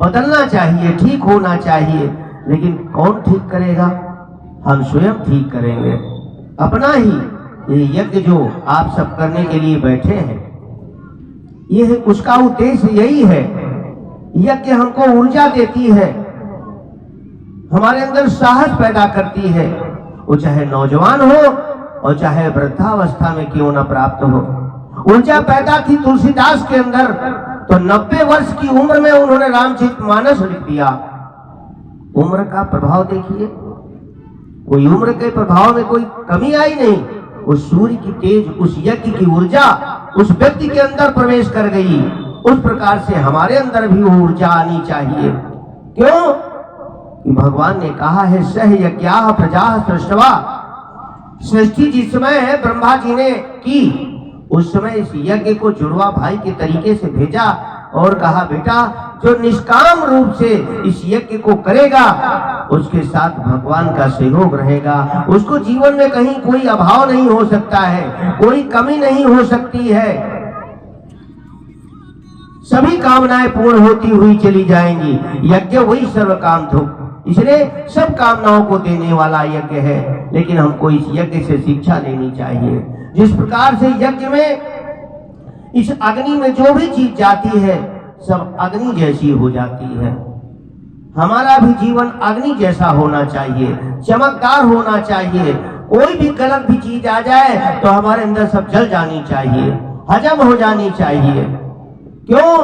बदलना चाहिए, ठीक होना चाहिए। लेकिन कौन ठीक करेगा? हम स्वयं ठीक करेंगे अपना ही। ये यज्ञ जो आप सब करने के लिए बैठे हैं, ये उसका उद्देश्य यही है। यज्ञ हमको ऊर्जा देती है, हमारे अंदर साहस पैदा करती है। वो चाहे नौजवान हो और चाहे वृद्धावस्था में क्यों न प्राप्त हो। ऊर्जा पैदा थी तुलसीदास के अंदर, तो 90 वर्ष की उम्र में उन्होंने रामचरितमानस लिख दिया। उम्र का प्रभाव देखिए, कोई उम्र के प्रभाव में कोई कमी आई नहीं। उस सूर्य की तेज, उस यज्ञ की ऊर्जा उस व्यक्ति के अंदर प्रवेश कर गई। उस प्रकार से हमारे अंदर भी वो ऊर्जा आनी चाहिए। क्यों? कि भगवान ने कहा है, सह यज्ञाः प्रजाः सृष्टवा। सृष्टि जिस समय है ब्रह्मा जी ने की, उस समय इस यज्ञ को जुड़वा भाई के तरीके से भेजा और कहा, बेटा जो निष्काम रूप से इस यज्ञ को करेगा उसके साथ भगवान का सहयोग रहेगा। उसको जीवन में कहीं कोई अभाव नहीं हो सकता है, कोई कमी नहीं हो सकती है। सभी कामनाएं पूर्ण होती हुई चली जाएंगी। यज्ञ वही सर्व काम धो, इसलिए सब कामनाओं को देने वाला यज्ञ है। लेकिन हमको इस यज्ञ से शिक्षा लेनी चाहिए। जिस प्रकार से यज्ञ में, इस अग्नि में जो भी चीज जाती है सब अग्नि जैसी हो जाती है। हमारा भी जीवन अग्नि जैसा होना चाहिए, चमकदार होना चाहिए। कोई भी गलत भी चीज आ जाए तो हमारे अंदर सब जल जानी चाहिए, हजम हो जानी चाहिए। क्यों?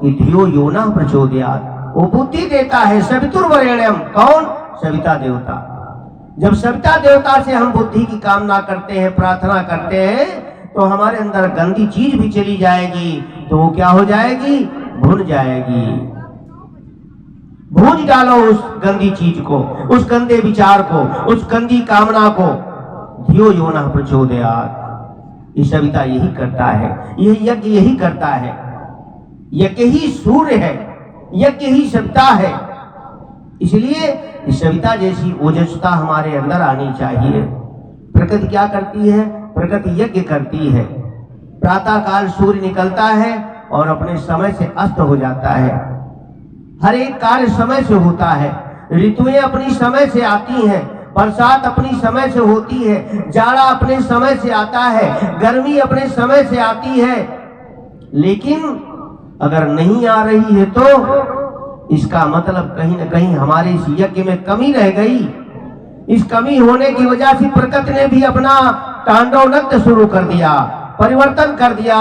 कि धियो यो न प्रचोदयात्, वो बुद्धि देता है। सवितुर्वरेण्यम, कौन? सविता देवता। जब सविता देवता से हम बुद्धि की कामना करते हैं, प्रार्थना करते हैं, तो हमारे अंदर गंदी चीज भी चली जाएगी। तो वो क्या हो जाएगी? भून जाएगी। भूज डालो उस गंदी चीज को, उस गंदे विचार को, उस गंदी कामना को। धियो यो न प्रचोदयात्, ये सविता यही करता है, यह यज्ञ यही करता है। यज्ञ ही सूर्य है, यज्ञ ही सविता है। इसलिए सविता जैसी ओजस्ता हमारे अंदर आनी चाहिए। प्रकृति क्या करती है? प्रकृति यज्ञ करती है। प्रातः काल सूर्य निकलता है और अपने समय से अस्त हो जाता है। हर एक कार्य समय से होता है। ऋतुएं अपनी समय से आती हैं, बरसात अपनी समय से होती है, जाड़ा अपने समय से आता है, गर्मी अपने समय से आती है। लेकिन अगर नहीं आ रही है तो इसका मतलब कहीं ना कहीं हमारे इस यज्ञ में कमी रह गई। इस कमी होने की वजह से प्रकृति ने भी अपना तांडव नृत्य शुरू कर दिया, परिवर्तन कर दिया।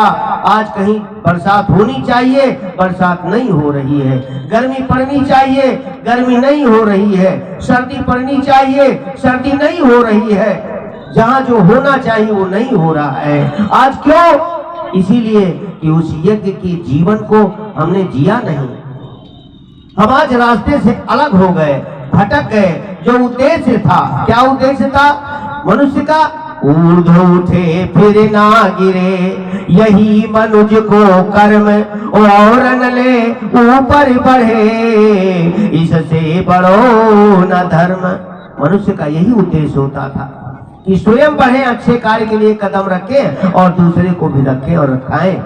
आज कहीं बरसात होनी चाहिए, बरसात नहीं हो रही है। गर्मी पड़नी चाहिए, गर्मी नहीं हो रही है। सर्दी पड़नी चाहिए, सर्दी नहीं हो रही है। जहां जो होना चाहिए वो नहीं हो रहा है। आज क्यों? इसीलिए कि उस यज्ञ के जीवन को हमने जिया नहीं। हम आज रास्ते से अलग हो गए, भटक गए। जो उद्देश्य था, क्या उद्देश्य था मनुष्य का? ऊर्ध्व उठे फिर ना गिरे, यही मनुष्य को कर्म और न ले ऊपर बढ़े, इससे बढ़ो न धर्म। मनुष्य का यही उद्देश्य होता था कि स्वयं बढ़े, अच्छे कार्य के लिए कदम रखे और दूसरे को भी रखे और रखाएं।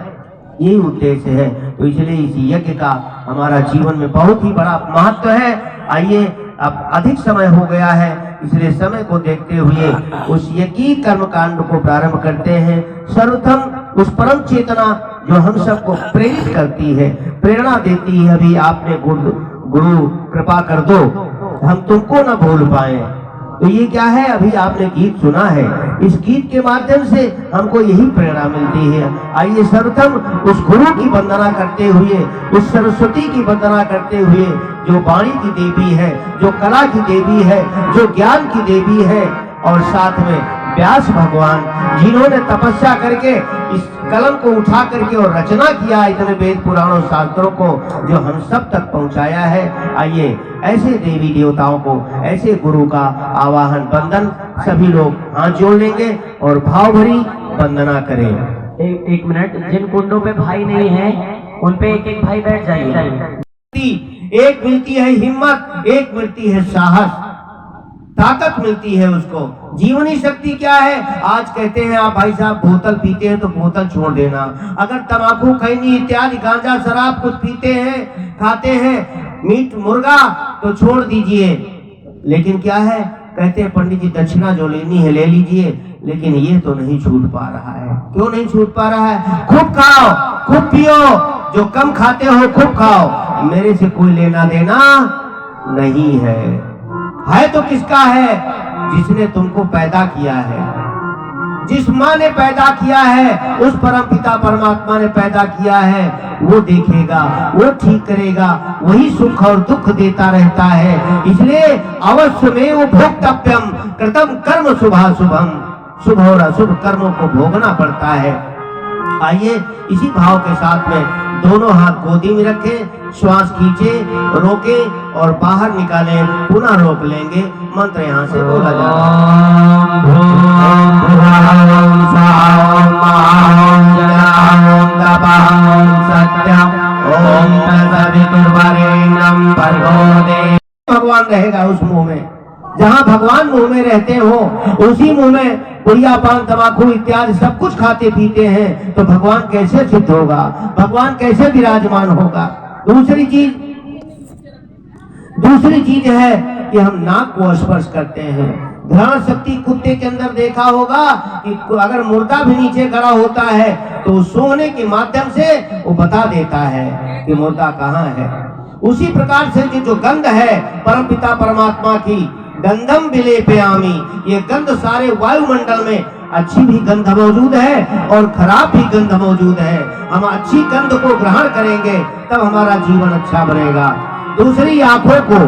यही उद्देश्य है। तो इसलिए इस यज्ञ का हमारा जीवन में बहुत ही बड़ा महत्व है। आइए, अब अधिक समय हो गया है, इसलिए समय को देखते हुए उस यज्ञ कर्म कांड को प्रारंभ करते हैं। सर्वप्रथम उस परम चेतना जो हम सबको प्रेरित करती है, प्रेरणा देती है। अभी आपने गुरु कृपा कर दो, हम तुमको न भूल पाए। तो ये क्या है? अभी आपने गीत सुना है, इस गीत के माध्यम से हमको यही प्रेरणा मिलती है। आइए सर्वप्रथम उस गुरु की वंदना करते हुए, उस सरस्वती की वंदना करते हुए, जो वाणी की देवी है, जो कला की देवी है, जो ज्ञान की देवी है, और साथ में व्यास भगवान जिन्होंने तपस्या करके इस कलम को उठा करके और रचना किया इतने वेद पुराणों शास्त्रों को, जो हम सब तक पहुंचाया है। आइए ऐसे देवी देवताओं को, ऐसे गुरु का आवाहन वंदन सभी लोग हाथ जोड़ लेंगे और भाव भरी वंदना करें। एक मिनट, जिन कुंडों पे भाई नहीं है उन पे एक एक भाई बैठ जाइए। एक मिलती है हिम्मत, एक मिलती है साहस। ताकत मिलती है उसको। जीवनी शक्ति क्या है? आज कहते हैं आप भाई साहब बोतल पीते हैं तो बोतल छोड़ देना, अगर तंबाकू खैनी इत्यादि गांजा शराब कुछ पीते हैं खाते हैं मीट मुर्गा तो छोड़ दीजिए। लेकिन क्या है, कहते हैं पंडित जी दक्षिणा जो लेनी है ले लीजिए, लेकिन ये तो नहीं छूट पा रहा है। क्यों नहीं छूट पा रहा है? खूब खाओ खूब पियो, जो कम खाते हो खूब खाओ, मेरे से कोई लेना देना नहीं है तो किसका है? जिसने तुमको पैदा किया है, जिस माँ ने पैदा किया है, उस परम पिता परमात्मा ने पैदा किया है, वो देखेगा, वो ठीक करेगा, वही सुख और दुख देता रहता है। इसलिए अवश्य में वो भोक्तव्यम कृतम कर्म शुभाशुभम, शुभ और अशुभ कर्मों को भोगना पड़ता है। आइए इसी भाव के साथ में दोनों हाथ गोदी में रखें, श्वास खींचे, रोके और बाहर निकालें, पुनः रोक लेंगे। मंत्र यहाँ से बोला जाता है। भगवान रहेगा उस मुंह में, जहाँ भगवान मुंह में रहते हो, उसी मुंह में पुड़िया पान तंबाकू इत्यादि सब कुछ खाते पीते हैं, तो भगवान कैसे सिद्ध होगा, भगवान कैसे विराजमान होगा। दूसरी चीज है कि हम नाक को स्पर्श करते हैं। घ्राण शक्ति कुत्ते के अंदर देखा होगा कि अगर मुर्दा भी नीचे गड़ा होता है तो सोने के माध्यम से वो बता देता है कि मुर्दा कहाँ है। उसी प्रकार से जो गंध है परमपिता परमात्मा की, गंधम विलेपयामि, ये गंध सारे वायुमंडल में अच्छी भी गंध मौजूद है और खराब भी गंध मौजूद है। हम अच्छी गंध को ग्रहण करेंगे तब हमारा जीवन अच्छा बनेगा। दूसरी आंखों को,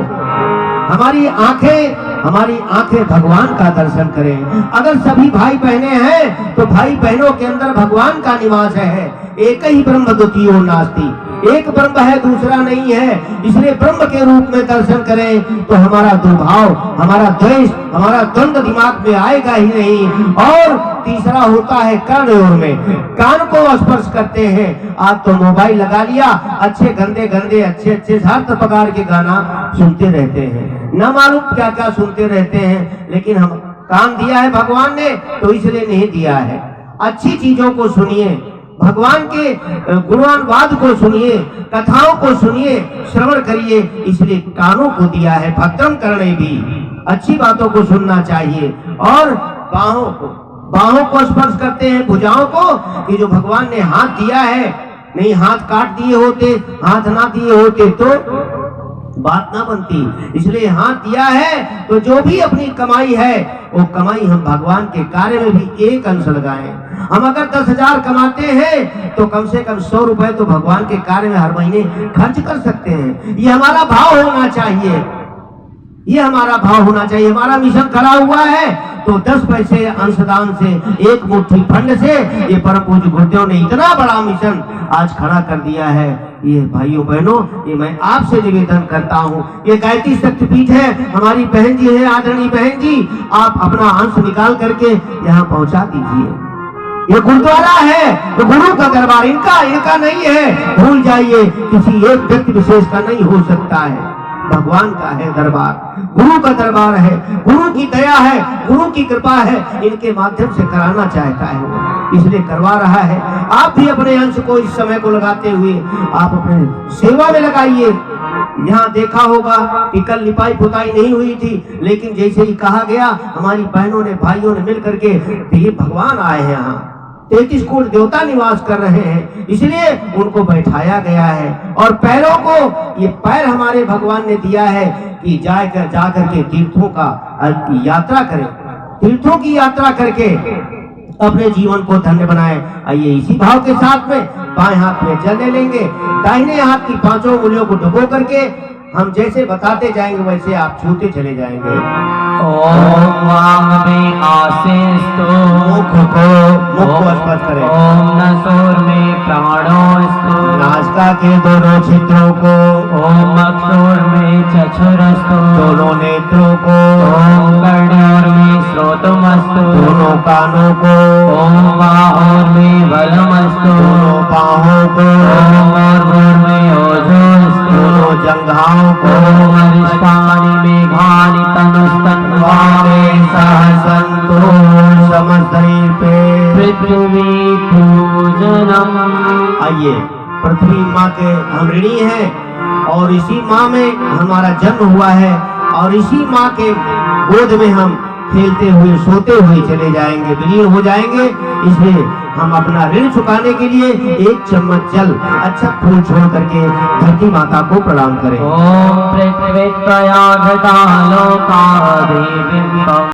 हमारी आंखें भगवान का दर्शन करें। अगर सभी भाई बहने हैं तो भाई बहनों के अंदर भगवान का निवास है। एक ही ब्रह्म द्वितीयो नास्ति, एक ब्रह्म है दूसरा नहीं है, इसलिए ब्रह्म के रूप में दर्शन करें तो हमारा दुर्भाव, हमारा द्वेष, हमारा द्वंद्व दिमाग में आएगा ही नहीं। और तीसरा होता है कर्णयोर में, कान को स्पर्श करते हैं। आज तो मोबाइल लगा लिया, अच्छे गंदे अच्छे हर प्रकार के गाना सुनते रहते हैं, न मालूम क्या क्या सुनते रहते हैं। लेकिन हम कान दिया है भगवान ने तो इसलिए नहीं दिया है। अच्छी चीजों को सुनिए, भगवान के गुणवाद को सुनिए, कथाओं को सुनिए, श्रवण करिए, इसलिए कानों को दिया है। भद्रम करने भी अच्छी बातों को सुनना चाहिए। और बाहों को स्पर्श करते हैं, भुजाओं को, कि जो भगवान ने हाथ दिया है, नहीं हाथ काट दिए होते, हाथ ना दिए होते तो बात ना बनती। इसलिए हाथ दिया है तो जो भी अपनी कमाई है वो कमाई हम भगवान के कार्य में भी एक अंश लगाएं। हम अगर 10,000 कमाते हैं तो कम से कम 100 रुपए तो भगवान के कार्य में हर महीने खर्च कर सकते हैं। ये हमारा भाव होना चाहिए, ये हमारा भाव होना चाहिए। हमारा मिशन खड़ा हुआ है तो 10 पैसे अंशदान से, एक मुट्ठी फंड से, ये परम पूज्य गुरुदेव ने इतना बड़ा मिशन आज खड़ा कर दिया है। ये भाइयों बहनों, ये मैं आपसे निवेदन करता हूँ, ये गायत्री शक्तिपीठ है, हमारी बहन जी है, आदरणीय बहन जी, आप अपना अंश निकाल करके यहाँ पहुँचा दीजिए। ये गुरुद्वारा है, तो गुरु का दरबार इनका नहीं है, भूल जाइए, किसी एक व्यक्ति विशेष का नहीं हो सकता है, भगवान का है दरबार, गुरु का दरबार है, गुरु की दया है, गुरु की कृपा है, इनके माध्यम से कराना चाहता है वो, इसलिए करवा रहा है। आप भी अपने अंश को इस समय को लगाते हुए आप अपने सेवा में लगाइए। यहाँ देखा होगा कि कल लिपाई पुताई नहीं हुई थी, लेकिन जैसे ही कहा गया हमारी बहनों ने भाइयों ने मिल करके, ये भगवान आए हैं यहाँ, 33 कोटि देवता निवास कर रहे हैं, इसलिए उनको बैठाया गया है। और पैरों को, ये पैर हमारे भगवान ने दिया है कि जाकर के तीर्थों का यात्रा करें, तीर्थों की यात्रा करके अपने जीवन को धन्य बनाएं। आइए इसी भाव के साथ में बाएं हाथ में जल ले लेंगे, दाहिने हाथ की 5 उंगलियों को डुबो करके हम जैसे बताते जाएंगे वैसे आप छूते चले जाएंगे। ओम वांग में आसीस्तु, मुख को स्पर्श करें। ओम नसोर में प्राणोस्तु, नासिका के दोनों छिद्रों को। ओम अक्षोर में चक्षुरस्तु, दोनों नेत्रों को। ओम कर्णयोर में श्रोतमस्तु, दोनों कानों को। ओम बाहोर में बलमस्तु, दोनों बाहों को। ओम अर्धोर में ओजोस्तु, दोनों जंघाओं को। ओम अरिष्टानि मेघानि तनुस्तन्वा पृथ्वी पूजनम। आइए, पृथ्वी माँ के हम ऋणी हैं और इसी माँ में हमारा जन्म हुआ है और इसी माँ के गोद में हम खेलते हुए सोते हुए चले जाएंगे, विलीन हो जाएंगे। इसलिए हम अपना ऋण चुकाने के लिए एक चम्मच जल अच्छा फूल छोड़ करके धरती माता को प्रणाम करें। ओम पृथ्वी त्वया घृता लोका देवीं